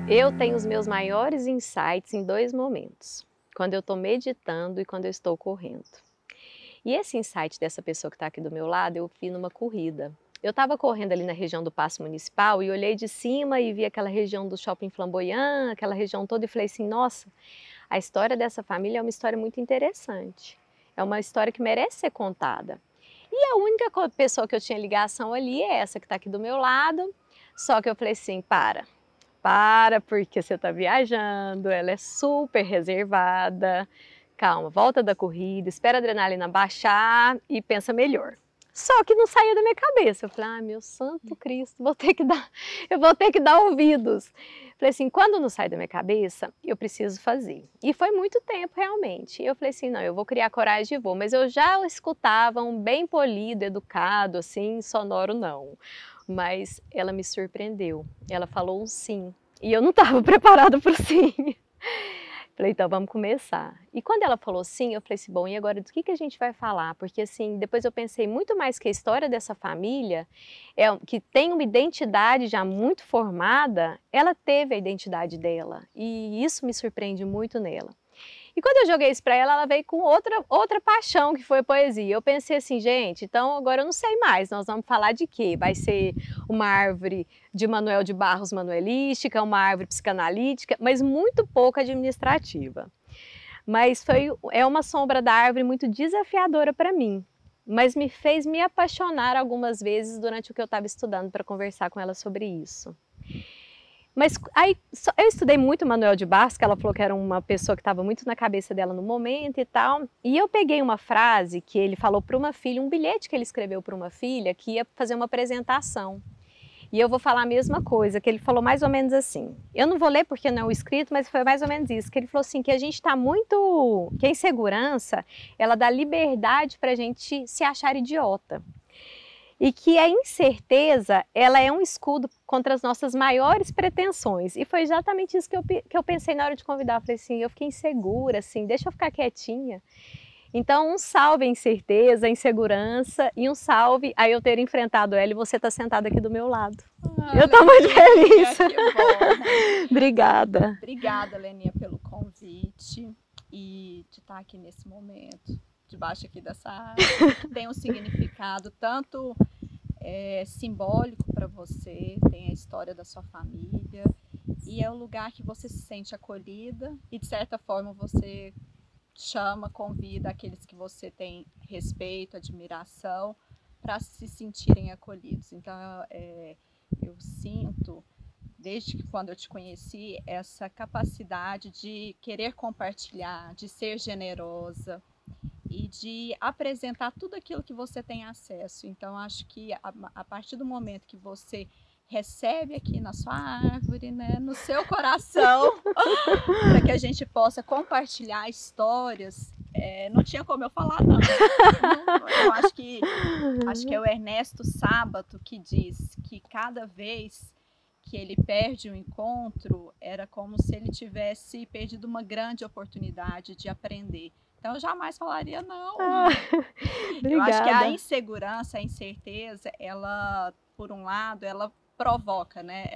Eu tenho os meus maiores insights em 2 momentos, quando eu estou meditando e quando eu estou correndo. E esse insight dessa pessoa que está aqui do meu lado, eu vi numa corrida. Eu estava correndo ali na região do Paço Municipal e olhei de cima e vi aquela região do Shopping Flamboyant, aquela região toda e falei assim, nossa, a história dessa família é uma história muito interessante. É uma história que merece ser contada. E a única pessoa que eu tinha ligação ali é essa que está aqui do meu lado, só que eu falei assim, para, porque você está viajando, ela é super reservada, calma, volta da corrida, espera a adrenalina baixar e pensa melhor. Só que não saiu da minha cabeça, eu falei, ah, meu santo Cristo, eu vou ter que dar ouvidos. Falei assim, quando não sai da minha cabeça, eu preciso fazer. E foi muito tempo realmente. Eu falei assim, não, eu vou criar coragem e vou, mas eu já escutava um bem polido, educado, assim, sonoro não. Mas ela me surpreendeu, ela falou um sim, e eu não estava preparada para o sim. Falei, então vamos começar. E quando ela falou sim, eu falei assim, bom, e agora do que a gente vai falar? Porque assim, depois eu pensei muito mais que a história dessa família, que tem uma identidade já muito formada, ela teve a identidade dela, e isso me surpreende muito nela. E quando eu joguei isso para ela veio com outra paixão, que foi a poesia. Eu pensei assim, gente, então agora eu não sei mais, nós vamos falar de quê? Vai ser uma árvore de Manuel de Barros manuelística, uma árvore psicanalítica, mas muito pouco administrativa. Mas é uma sombra da árvore muito desafiadora para mim, mas me fez me apaixonar algumas vezes durante o que eu estava estudando para conversar com ela sobre isso. Mas aí eu estudei muito Manuel de Barros, que ela falou que era uma pessoa que estava muito na cabeça dela no momento e tal. E eu peguei uma frase que ele falou para uma filha, um bilhete que ele escreveu para uma filha que ia fazer uma apresentação. E eu vou falar a mesma coisa, que ele falou mais ou menos assim. Eu não vou ler porque não é o escrito, mas foi mais ou menos isso. Que ele falou assim, que a gente está muito... que a insegurança, ela dá liberdade para a gente se achar idiota. E que a incerteza, ela é um escudo contra as nossas maiores pretensões. E foi exatamente isso que eu pensei na hora de convidar. Eu falei assim, eu fiquei insegura, assim, deixa eu ficar quietinha. Então, um salve a incerteza, a insegurança e um salve a eu ter enfrentado ela e você estar sentada aqui do meu lado. Eu estou muito feliz. Que bom. Obrigada. Obrigada, Leninha, pelo convite e de estar aqui nesse momento, debaixo aqui dessa árvore, que tem um significado tanto simbólico para você, tem a história da sua família e é o lugar que você se sente acolhida e de certa forma você chama, convida aqueles que você tem respeito, admiração para se sentirem acolhidos. Então eu sinto, desde que quando eu te conheci, essa capacidade de querer compartilhar, de ser generosa e de apresentar tudo aquilo que você tem acesso. Então, acho que a partir do momento que você recebe aqui na sua árvore, né, no seu coração, para que a gente possa compartilhar histórias, não tinha como eu falar não. Eu acho que é o Ernesto Sábato que diz que cada vez que ele perde um encontro, era como se ele tivesse perdido uma grande oportunidade de aprender. Então eu jamais falaria não. Eu acho que a insegurança, a incerteza, ela, por um lado, ela provoca, né,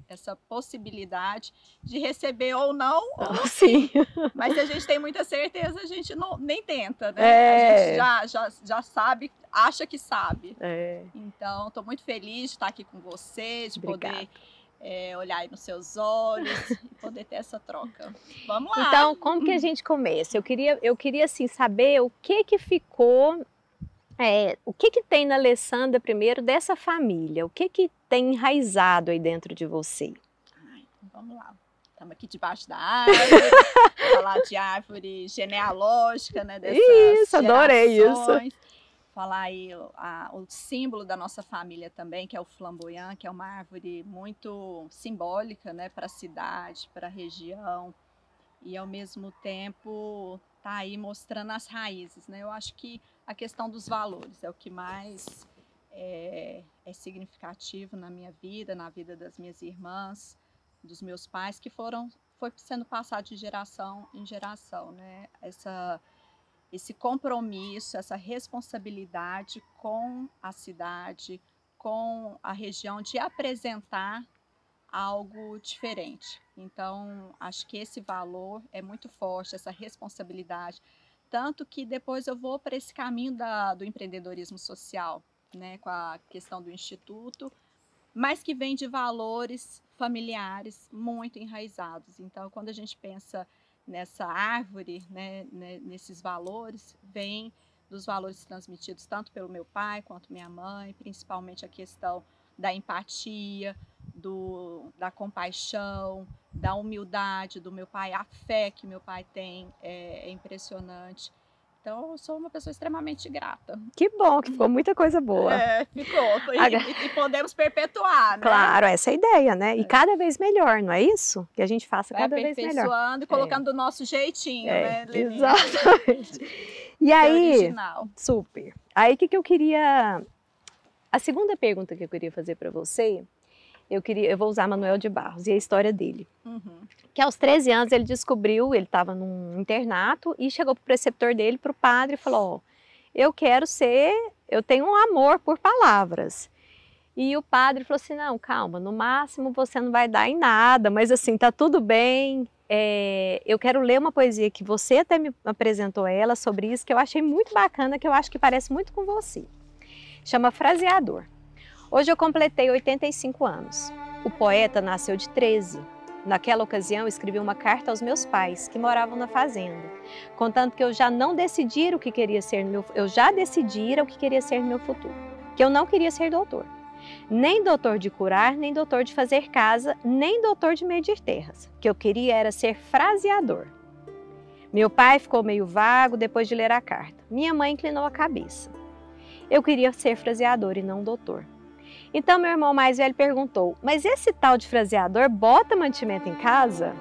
essa possibilidade de receber ou não, ou no sim. Mas se a gente tem muita certeza, a gente nem tenta, né? A gente já sabe, acha que sabe. Então, estou muito feliz de estar aqui com você, de poder olhar aí nos seus olhos e poder ter essa troca. Vamos lá! Então, como que a gente começa? Eu queria assim, saber o que ficou, o que tem na Alessandra primeiro dessa família? O que tem enraizado aí dentro de você? Então vamos lá. Estamos aqui debaixo da árvore, falar de árvore genealógica, né? Dessas isso, adorei gerações. Isso. Falar aí o símbolo da nossa família também, que é o flamboyant, que é uma árvore muito simbólica, né, para a cidade, para a região, e ao mesmo tempo tá aí mostrando as raízes, né? Eu acho que a questão dos valores é o que mais é significativo na minha vida, na vida das minhas irmãs, dos meus pais, que foi sendo passado de geração em geração, né? Esse compromisso, essa responsabilidade com a cidade, com a região, de apresentar algo diferente. Então, acho que esse valor é muito forte, essa responsabilidade. Tanto que depois eu vou para esse caminho do empreendedorismo social, né, com a questão do instituto, mas que vem de valores familiares muito enraizados. Então, quando a gente pensa nessa árvore, né, nesses valores, vem dos valores transmitidos tanto pelo meu pai quanto minha mãe, principalmente a questão da empatia, da compaixão, da humildade do meu pai, a fé que meu pai tem é impressionante. Então, eu sou uma pessoa extremamente grata. Que bom, que ficou muita coisa boa. Ficou. E podemos perpetuar, né? Claro, essa é a ideia, né? E cada vez melhor, não é isso? Que a gente faça cada vez melhor. Aperfeiçoando e colocando do nosso jeitinho, né, Lili? Exatamente. E aí, original. Super. Aí, o que eu queria... A segunda pergunta que eu queria fazer para você, eu vou usar Manuel de Barros e a história dele. Que aos 13 anos ele descobriu, ele estava num internato e chegou para o preceptor dele, para o padre, e falou: eu tenho um amor por palavras. E o padre falou assim: não, calma, no máximo você não vai dar em nada, mas assim, tá tudo bem. Eu quero ler uma poesia que você até me apresentou ela sobre isso, que eu achei muito bacana, que eu acho que parece muito com você. Chama Fraseador. Hoje eu completei 85 anos. O poeta nasceu de 13. Naquela ocasião, escrevi uma carta aos meus pais, que moravam na fazenda, contando que eu já decidira o que queria ser no meu futuro, que eu não queria ser doutor. Nem doutor de curar, nem doutor de fazer casa, nem doutor de medir terras. O que eu queria era ser fraseador. Meu pai ficou meio vago depois de ler a carta. Minha mãe inclinou a cabeça. Eu queria ser fraseador e não doutor. Então meu irmão mais velho perguntou: mas esse tal de fraseador bota mantimento em casa?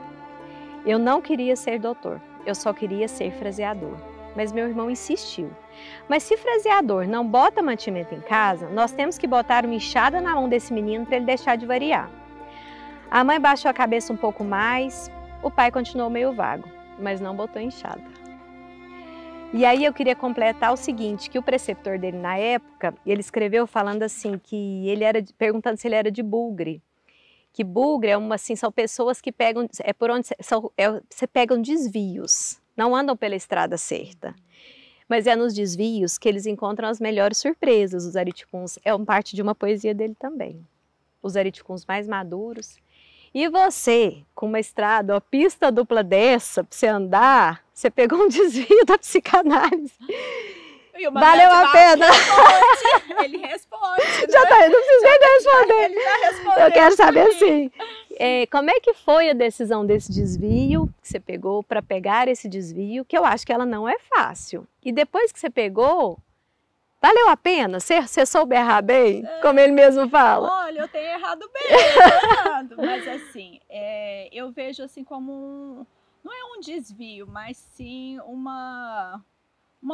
Eu não queria ser doutor, eu só queria ser fraseador. Mas meu irmão insistiu: mas se fraseador não bota mantimento em casa, nós temos que botar uma enxada na mão desse menino para ele deixar de variar. A mãe baixou a cabeça um pouco mais, o pai continuou meio vago, mas não botou enxada. E aí eu queria completar o seguinte, que o preceptor dele na época, ele escreveu falando assim, que perguntando se ele era de bugre. Que bugre são pessoas que pegam, você pegam desvios, não andam pela estrada certa. Mas é nos desvios que eles encontram as melhores surpresas. Os ariticuns é parte de uma poesia dele também. Os ariticuns mais maduros. E você, com uma estrada, uma pista dupla dessa, para você andar, você pegou um desvio da psicanálise. Valeu a pena. Ele responde. Né? Já tá, não precisa nem responder. Ele já respondeu. Eu quero saber assim, como é que foi a decisão desse desvio que você pegou para pegar esse desvio, que eu acho que ela não é fácil. E depois que você pegou, valeu a pena? Você soube errar bem, como ele mesmo fala? Olha, eu tenho errado bem, mas assim, eu vejo assim como não é um desvio, mas sim uma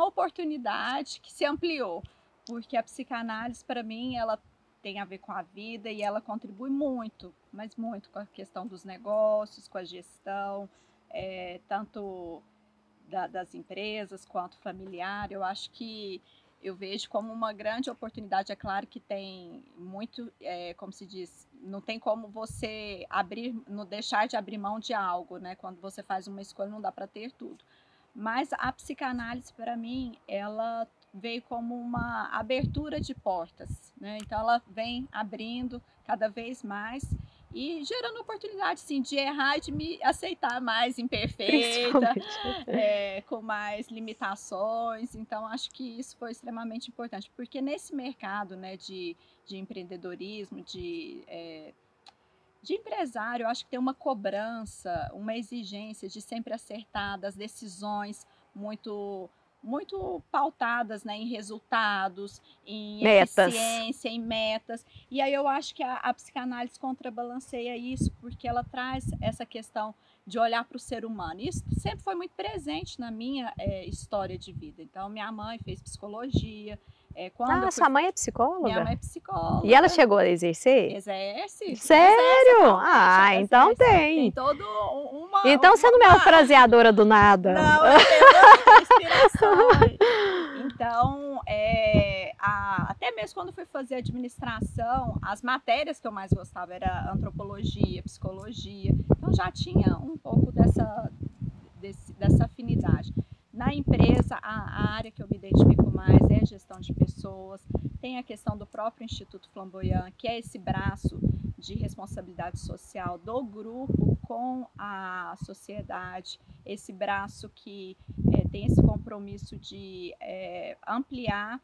oportunidade que se ampliou, porque a psicanálise, para mim, ela tem a ver com a vida e ela contribui muito, mas muito com a questão dos negócios, com a gestão, tanto das empresas quanto familiar. Eu acho que eu vejo como uma grande oportunidade. É claro que tem muito, como se diz, não tem como você não deixar de abrir mão de algo, né? Quando você faz uma escolha, não dá para ter tudo. Mas a psicanálise, para mim, ela veio como uma abertura de portas, né? Então, ela vem abrindo cada vez mais e gerando oportunidade, sim, de errar e de me aceitar mais imperfeita, com mais limitações. Então, acho que isso foi extremamente importante, porque nesse mercado, né, de empreendedorismo, de empresário, eu acho que tem uma cobrança, uma exigência de sempre acertar, das decisões muito pautadas, né, em resultados, em eficiência, em metas. E aí eu acho que a psicanálise contrabalanceia isso, porque ela traz essa questão de olhar para o ser humano. Isso sempre foi muito presente na minha história de vida. Então, minha mãe fez psicologia. Sua mãe é psicóloga? Minha mãe é psicóloga. E ela chegou a exercer? Exerce. Sério? Então tem. Tem todo uma... Então você não é uma fraseadora do nada. Não, eu tenho muita inspiração. Então, até mesmo quando fui fazer administração, as matérias que eu mais gostava era antropologia, psicologia, então já tinha um pouco dessa afinidade. Na empresa, a área que eu me identifico mais é a gestão de pessoas, tem a questão do próprio Instituto Flamboyant, que é esse braço de responsabilidade social do grupo com a sociedade, esse braço que tem esse compromisso de ampliar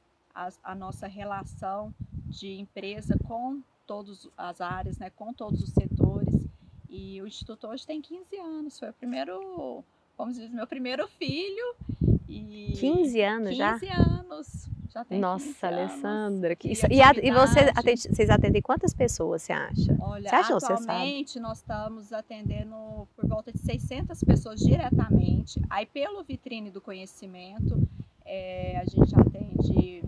a nossa relação de empresa com todas as áreas, né, com todos os setores. E o Instituto hoje tem 15 anos, foi o primeiro, vamos dizer, meu primeiro filho. E 15 anos já? 15 anos. Já tem Nossa, 15 Alessandra. anos E vocês atendem quantas pessoas, você acha? Olha, você acha, atualmente nós estamos atendendo por volta de 600 pessoas diretamente. Aí pelo Vitrine do Conhecimento, a gente atende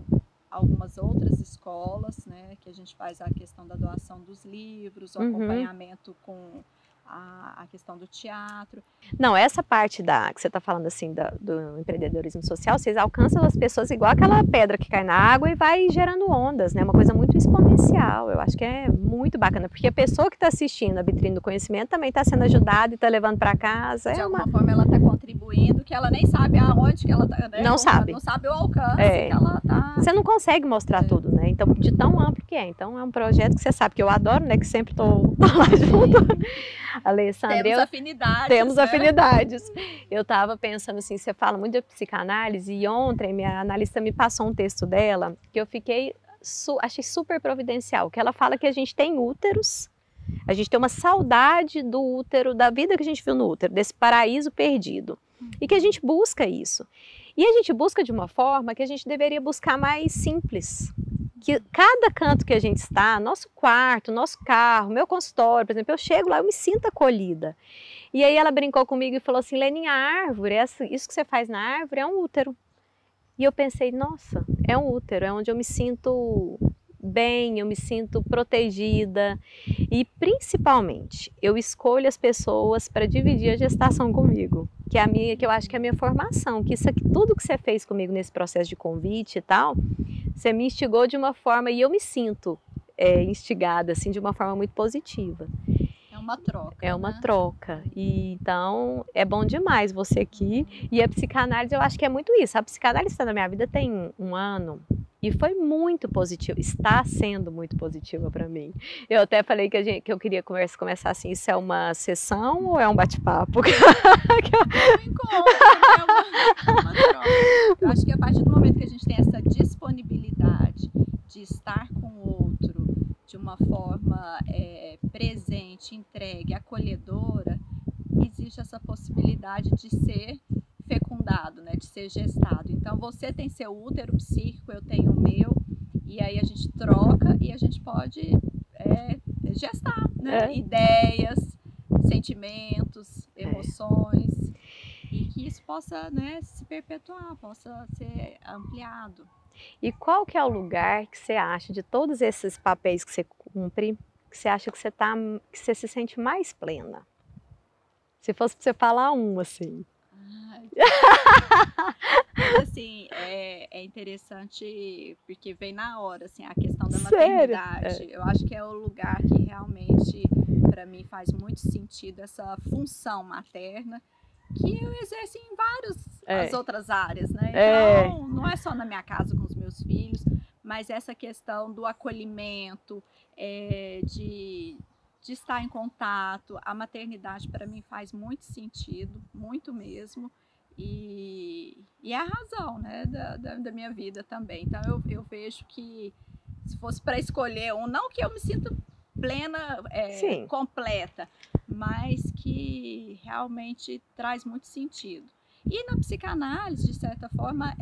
algumas outras escolas, né, que a gente faz a questão da doação dos livros, o acompanhamento com a questão do teatro. Não, essa parte que você está falando assim do empreendedorismo social, vocês alcançam as pessoas igual aquela pedra que cai na água e vai gerando ondas, né? Uma coisa muito exponencial. Eu acho que é muito bacana, porque a pessoa que está assistindo a Vitrine do Conhecimento também está sendo ajudada e está levando para casa. De alguma forma ela está contribuindo, que ela nem sabe aonde que ela está, né? Não sabe. Não sabe o alcance que ela está. Você não consegue mostrar tudo, né? Então, de tão amplo que é. Então, é um projeto que você sabe que eu adoro, né? Que sempre estou lá junto. Alessandra, temos afinidades. Temos, né? afinidades. Eu estava pensando assim, você fala muito de psicanálise e ontem minha analista me passou um texto dela que eu achei super providencial, que ela fala que a gente tem úteros, a gente tem uma saudade do útero, da vida que a gente viu no útero, desse paraíso perdido, e que a gente busca isso. E a gente busca de uma forma que a gente deveria buscar mais simples. Que cada canto que a gente está, nosso quarto, nosso carro, meu consultório, por exemplo, eu chego lá, eu me sinto acolhida. E aí ela brincou comigo e falou assim, Leninha, a árvore, isso que você faz na árvore é um útero. E eu pensei, nossa, é um útero, é onde eu me sinto bem, eu me sinto protegida. E principalmente, eu escolho as pessoas para dividir a gestação comigo, que eu acho que é a minha formação, que isso aqui, tudo que você fez comigo nesse processo de convite e tal, você me instigou de uma forma, e eu me sinto instigada assim, de uma forma muito positiva. É uma troca. É uma troca. E então é bom demais você aqui. E a psicanálise, eu acho que é muito isso. A psicanálise está na minha vida tem um ano e foi muito positiva. Está sendo muito positiva para mim. Eu até falei que eu queria começar assim. Isso é uma sessão ou é um bate-papo? É um encontro, é uma troca. Eu acho que a partir do momento que a gente tem essa disponibilidade de estar com o outro de uma forma presente, entregue, acolhedora, existe essa possibilidade de ser fecundado, né, de ser gestado. Então você tem seu útero psíquico, eu tenho o meu, e aí a gente troca e a gente pode gestar, né, ideias, sentimentos, emoções, e que isso possa, né, se perpetuar, possa ser ampliado. E qual que é o lugar que você acha, de todos esses papéis que você cumpre, que você acha que você se sente mais plena? Se fosse para você falar um, assim. Assim, é interessante porque vem na hora, assim, a questão da maternidade. Eu acho que é o lugar que realmente, para mim, faz muito sentido essa função materna, que eu exerço em várias as outras áreas, né? Então, não é só na minha casa com os meus filhos, mas essa questão do acolhimento, de estar em contato. A maternidade, para mim, faz muito sentido, muito mesmo, e é a razão, né, da minha vida também. Então, eu vejo que, se fosse para escolher um, não que eu me sinta plena, completa, mas que realmente traz muito sentido. E na psicanálise, de certa forma,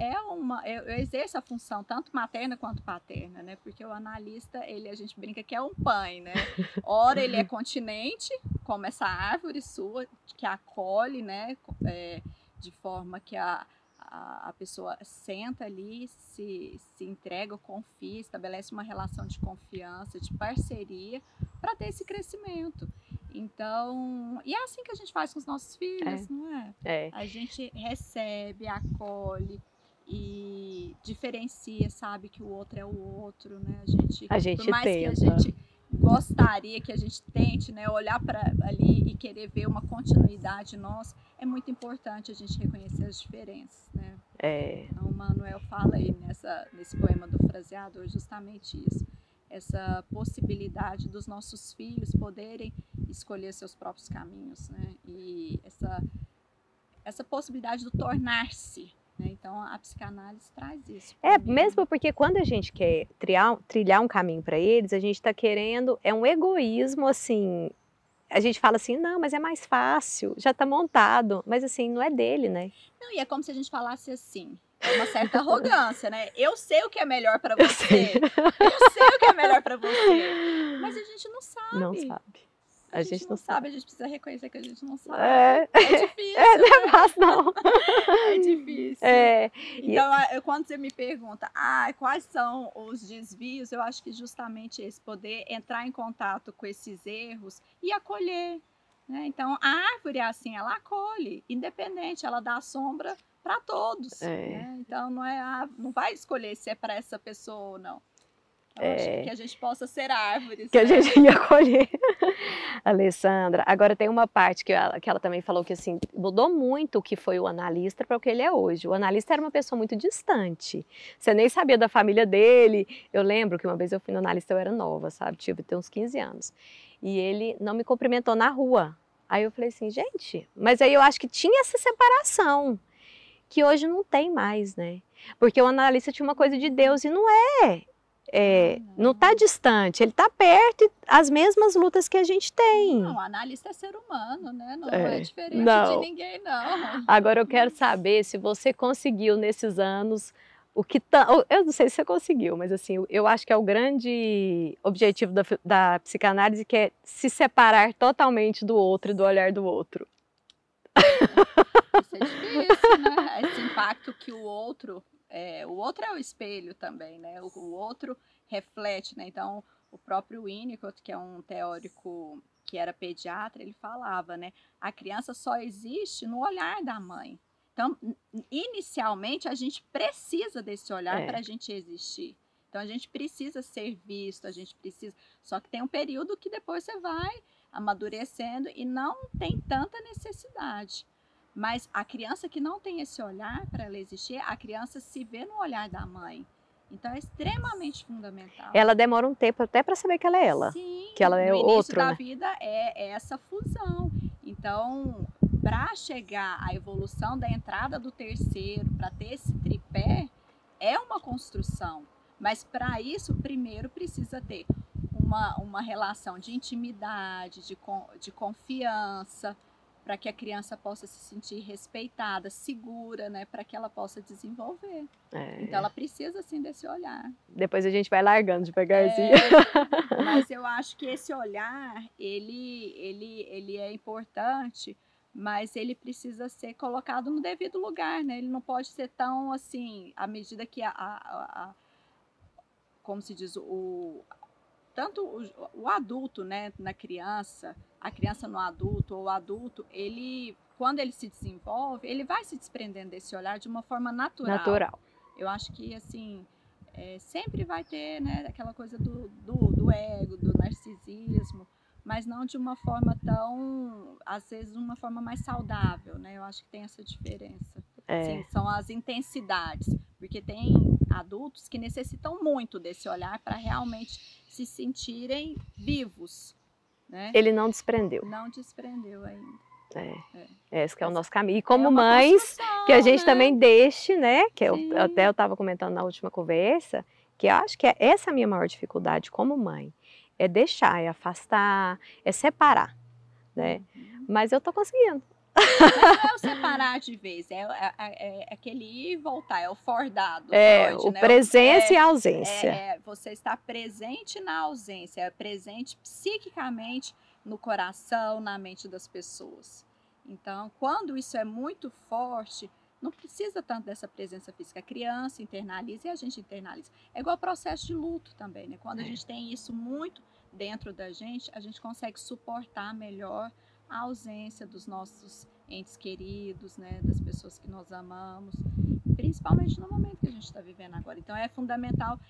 eu exerço a função tanto materna quanto paterna, né? Porque o analista, a gente brinca que é um pai, né? Ora ele é continente, como essa árvore sua, que acolhe, né? De forma que a pessoa senta ali, se entrega, confia, estabelece uma relação de confiança, de parceria, para ter esse crescimento. Então, e é assim que a gente faz com os nossos filhos, não é? A gente recebe, acolhe, e diferencia, sabe que o outro é o outro, né? A gente por mais que a tenta. gente gostaria que a gente tente, né, olhar para ali e querer ver uma continuidade nossa, é muito importante a gente reconhecer as diferenças, né? Então, o Manuel fala aí nesse poema do Fraseador justamente isso, essa possibilidade dos nossos filhos poderem escolher seus próprios caminhos, né? E essa possibilidade do tornar-se, né? Então, a psicanálise traz isso. Mesmo porque quando a gente quer trilhar um caminho para eles, a gente está querendo, é um egoísmo assim, a gente fala assim, não, mas é mais fácil, já está montado, mas assim, não é dele, né? Não, e é como se a gente falasse assim, é uma certa arrogância, né? Eu sei o que é melhor para Eu você, sei. eu sei o que é melhor para você, mas a gente não sabe. Não sabe. A gente não sabe, a gente precisa reconhecer que a gente não sabe. É difícil. Não é fácil, não. É difícil. Então, quando você me pergunta, quais são os desvios, eu acho que justamente esse poder entrar em contato com esses erros e acolher. Né? Então, a árvore é assim, ela acolhe, independente, ela dá sombra para todos. Né? Então, não vai escolher se é para essa pessoa ou não. Eu acho que a gente possa ser árvores. Que a gente ia colher. Alessandra, agora tem uma parte que ela também falou que assim, mudou muito o que foi o analista para o que ele é hoje. O analista era uma pessoa muito distante. Você nem sabia da família dele. Eu lembro que uma vez eu fui no analista, eu era nova, sabe? Tive uns 15 anos. E ele não me cumprimentou na rua. Aí eu falei assim, gente, mas aí eu acho que tinha essa separação, que hoje não tem mais, né? Porque o analista tinha uma coisa de Deus e não é. Não está distante, ele está perto e as mesmas lutas que a gente tem. Não, o analista é ser humano, né? Não é diferente de ninguém, não. Agora eu quero saber se você conseguiu nesses anos o que eu não sei se você conseguiu, mas assim, eu acho que é o grande objetivo da psicanálise, que é se separar totalmente do outro e do olhar do outro. Isso é difícil, né? Esse impacto que o outro é o espelho também, né? O outro reflete, né? Então, o próprio Winnicott, que é um teórico que era pediatra, ele falava, né? A criança só existe no olhar da mãe. Então, inicialmente, a gente precisa desse olhar para a gente existir. Então, a gente precisa ser visto, a gente precisa... Só que tem um período que depois você vai amadurecendo e não tem tanta necessidade. Mas a criança que não tem esse olhar para ela existir, a criança se vê no olhar da mãe. Então é extremamente fundamental. Ela demora um tempo até para saber que ela é ela. Sim, que ela é no início da né? vida é essa fusão. Então, para chegar à evolução da entrada do terceiro, para ter esse tripé, é uma construção. Mas para isso, primeiro precisa ter uma relação de intimidade, de confiança, para que a criança possa se sentir respeitada, segura, né, para que ela possa desenvolver. Então ela precisa assim desse olhar. Depois a gente vai largando devagarzinho. Mas eu acho que esse olhar, ele é importante, mas ele precisa ser colocado no devido lugar, né? Ele não pode ser tão assim, à medida que como se diz, tanto o adulto, né, na criança, a criança no adulto, ou o adulto, ele, quando ele se desenvolve, ele vai se desprendendo desse olhar de uma forma natural. Eu acho que, assim, sempre vai ter, né, aquela coisa do ego, do narcisismo, mas não de uma forma tão, às vezes, uma forma mais saudável, né? Eu acho que tem essa diferença. Sim, são as intensidades, porque tem adultos que necessitam muito desse olhar para realmente se sentirem vivos, né? Ele não desprendeu. Não desprendeu ainda. Esse que é o nosso caminho. E como mães, que a gente também deixe, né? Que até eu estava comentando na última conversa, que eu acho que essa é a minha maior dificuldade como mãe. É deixar, é afastar, é separar, né? Mas eu estou conseguindo. Mas não é o separar de vez, é aquele ir e voltar, é o fordado. Freud, o né? Presença e ausência. Você está presente na ausência, é presente psiquicamente no coração, na mente das pessoas. Então, quando isso é muito forte, não precisa tanto dessa presença física. A criança internaliza e a gente internaliza. É igual o processo de luto também, né? Quando a gente tem isso muito dentro da gente, a gente consegue suportar melhor a ausência dos nossos entes queridos, né, das pessoas que nós amamos. principalmente no momento que a gente está vivendo agora. Então é fundamental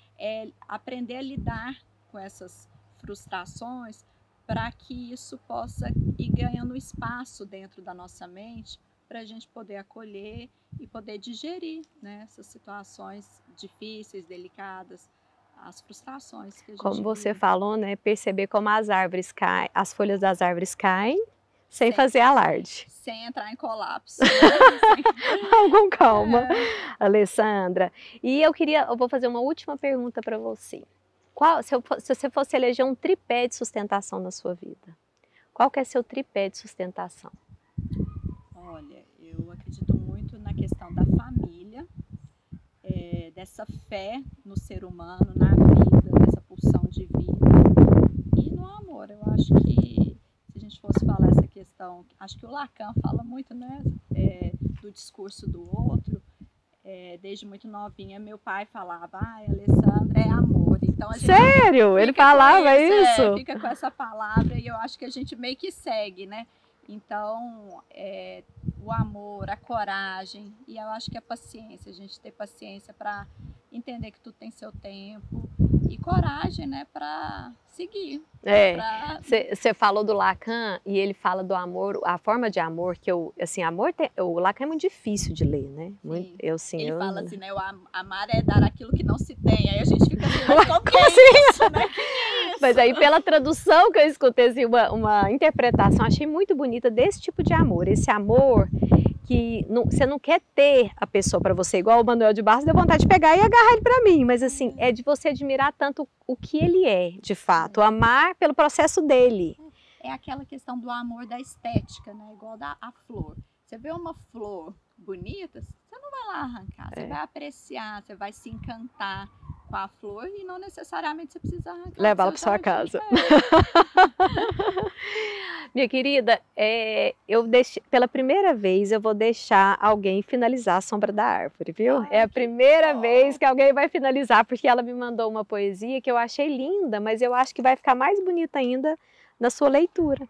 aprender a lidar com essas frustrações para que isso possa ir ganhando espaço dentro da nossa mente para a gente poder acolher e poder digerir, né, essas situações difíceis, delicadas, as frustrações que a gente Como você vive. falou, né? Perceber como as árvores caem, as folhas das árvores caem sem fazer alarde. Sem entrar em colapso. Com calma, Alessandra. E eu vou fazer uma última pergunta para você. Se você fosse eleger um tripé de sustentação na sua vida, qual que é seu tripé de sustentação? Olha, eu acredito muito na questão da família, dessa fé no ser humano, na vida, dessa pulsão de vida e no amor. Eu acho que se a gente fosse falar essa questão, acho que o Lacan fala muito, né, do discurso do outro. Desde muito novinha, meu pai falava, Alessandra é amor. Então, a gente Sério? Ele falava isso? Fica com essa palavra e eu acho que a gente meio que segue, né? Então, o amor, a coragem e eu acho que a paciência, a gente ter paciência para entender que tudo tem seu tempo e coragem, né, para seguir. Você falou do Lacan e ele fala do amor, a forma de amor que o Lacan é muito difícil de ler, né? Ele fala assim, né, amar é dar aquilo que não se tem, aí a gente fica assim, mas como assim? Isso, né? Que é isso? Mas aí pela tradução que eu escutei, assim, uma interpretação, achei muito bonita desse tipo de amor, esse amor que você não quer ter a pessoa para você, igual o Manuel de Barros, deu vontade de pegar e agarrar ele para mim, mas assim, é de você admirar tanto o que ele é, de fato, amar pelo processo dele. É aquela questão do amor da estética, né, igual a flor. Você vê uma flor bonita, você não vai lá arrancar, você vai apreciar, você vai se encantar com a flor e não necessariamente você precisa arrancar. Levá-la para sua casa. Minha querida, pela primeira vez eu vou deixar alguém finalizar a Sombra da Árvore, viu? É a primeira vez que alguém vai finalizar, porque ela me mandou uma poesia que eu achei linda, mas eu acho que vai ficar mais bonita ainda na sua leitura.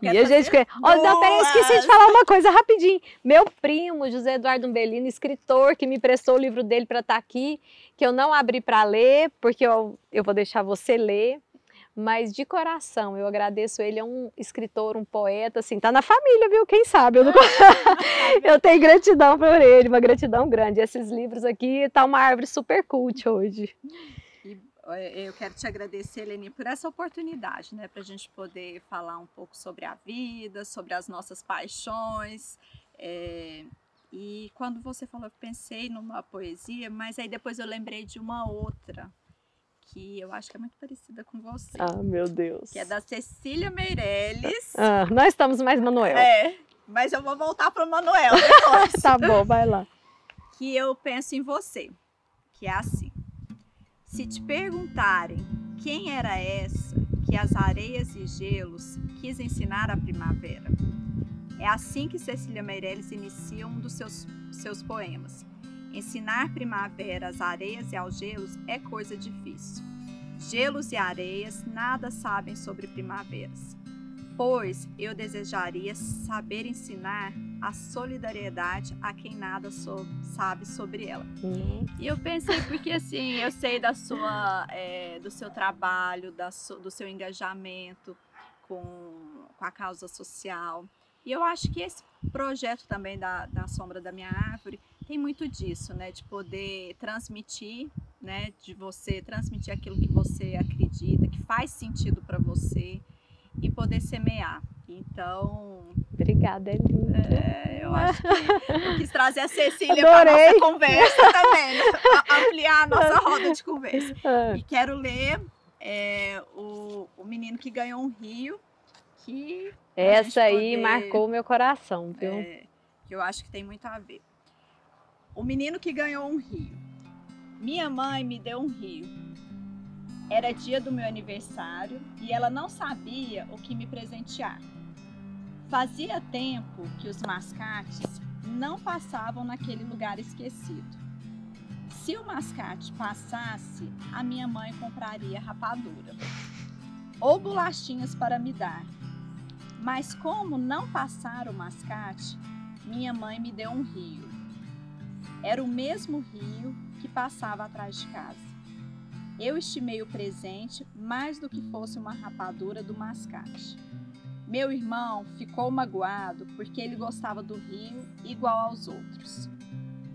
E a gente não, peraí, esqueci de falar uma coisa rapidinho. Meu primo, José Eduardo Umbelino, escritor, que me prestou o livro dele para estar aqui, que eu não abri para ler, porque eu vou deixar você ler, mas de coração, eu agradeço ele, é um escritor, um poeta, assim, tá na família, viu? Quem sabe? Eu tenho gratidão por ele, uma gratidão grande. Esses livros aqui, tá uma árvore super cult hoje. Eu quero te agradecer, Leni, por essa oportunidade, né, para a gente poder falar um pouco sobre a vida, sobre as nossas paixões. E quando você falou, eu pensei numa poesia, mas aí depois eu lembrei de uma outra, que eu acho que é muito parecida com você. Ah, meu Deus. Que é da Cecília Meirelles. Nós estamos mais Manuel. Mas eu vou voltar para o Manuel depois. Tá bom, vai lá. Que eu penso em você, que é assim. Se te perguntarem quem era essa que as areias e gelos quis ensinar a primavera, é assim que Cecília Meirelles inicia um dos seus poemas. Ensinar primavera às areias e aos gelos é coisa difícil. Gelos e areias nada sabem sobre primaveras, pois eu desejaria saber ensinar a solidariedade a quem nada sabe sobre ela. E eu pensei, porque assim, eu sei do seu trabalho, do seu engajamento com a causa social. E eu acho que esse projeto também da Sombra da Minha Árvore tem muito disso, né? De poder transmitir, né? De você transmitir aquilo que você acredita, que faz sentido para você e poder semear. Então... Obrigada, é linda. Eu acho que eu quis trazer a Cecília para a nossa conversa também, né? Ampliar a nossa roda de conversa. E quero ler o Menino que Ganhou um Rio, que... Essa aí marcou meu coração, viu? Que eu acho que tem muito a ver. O Menino que Ganhou um Rio. Minha mãe me deu um rio. Era dia do meu aniversário e ela não sabia o que me presentear. Fazia tempo que os mascates não passavam naquele lugar esquecido. Se o mascate passasse, a minha mãe compraria rapadura ou bolachinhas para me dar. Mas como não passara o mascate, minha mãe me deu um rio. Era o mesmo rio que passava atrás de casa. Eu estimei o presente mais do que fosse uma rapadura do mascate. Meu irmão ficou magoado porque ele gostava do rio igual aos outros.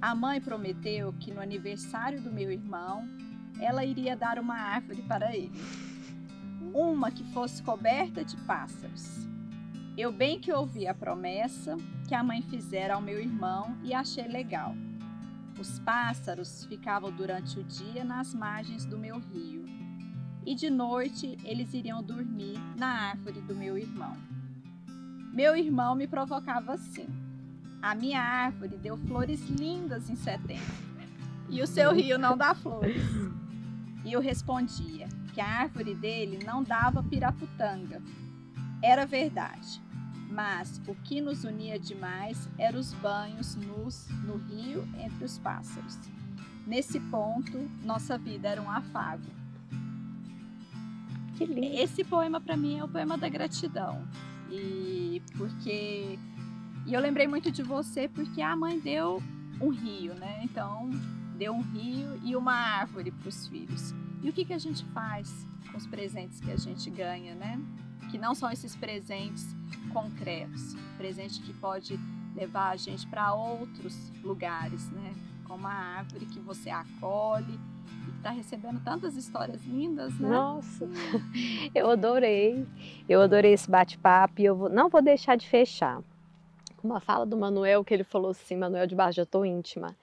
A mãe prometeu que no aniversário do meu irmão, ela iria dar uma árvore para ele. Uma que fosse coberta de pássaros. Eu bem que ouvi a promessa que a mãe fizera ao meu irmão e achei legal. Os pássaros ficavam durante o dia nas margens do meu rio. E de noite eles iriam dormir na árvore do meu irmão. Meu irmão me provocava assim. A minha árvore deu flores lindas em setembro. E o seu rio não dá flores. E eu respondia que a árvore dele não dava piraputanga. Era verdade. Mas o que nos unia demais eram os banhos nus no rio entre os pássaros. Nesse ponto, nossa vida era um afago. Que lindo. Esse poema para mim é o poema da gratidão. E eu lembrei muito de você porque a mãe deu um rio, né? Então, deu um rio e uma árvore para os filhos. E o que a gente faz com os presentes que a gente ganha, né? Que não são esses presentes concretos, presente que pode levar a gente para outros lugares, né? Como a árvore que você acolhe e está recebendo tantas histórias lindas, né? Nossa, eu adorei esse bate-papo e não vou deixar de fechar com uma fala do Manuel, que ele falou assim, Manuel de Barros, já estou íntima,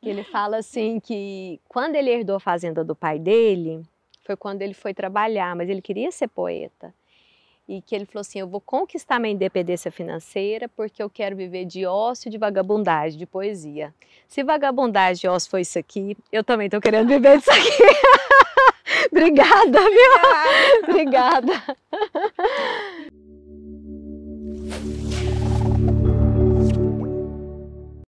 que ele fala assim que quando ele herdou a fazenda do pai dele, foi quando ele foi trabalhar, mas ele queria ser poeta. E que ele falou assim, eu vou conquistar minha independência financeira porque eu quero viver de ócio e de vagabundagem, de poesia. Se vagabundagem de ócio foi isso aqui, eu também estou querendo viver disso aqui. Obrigada, viu? Obrigada.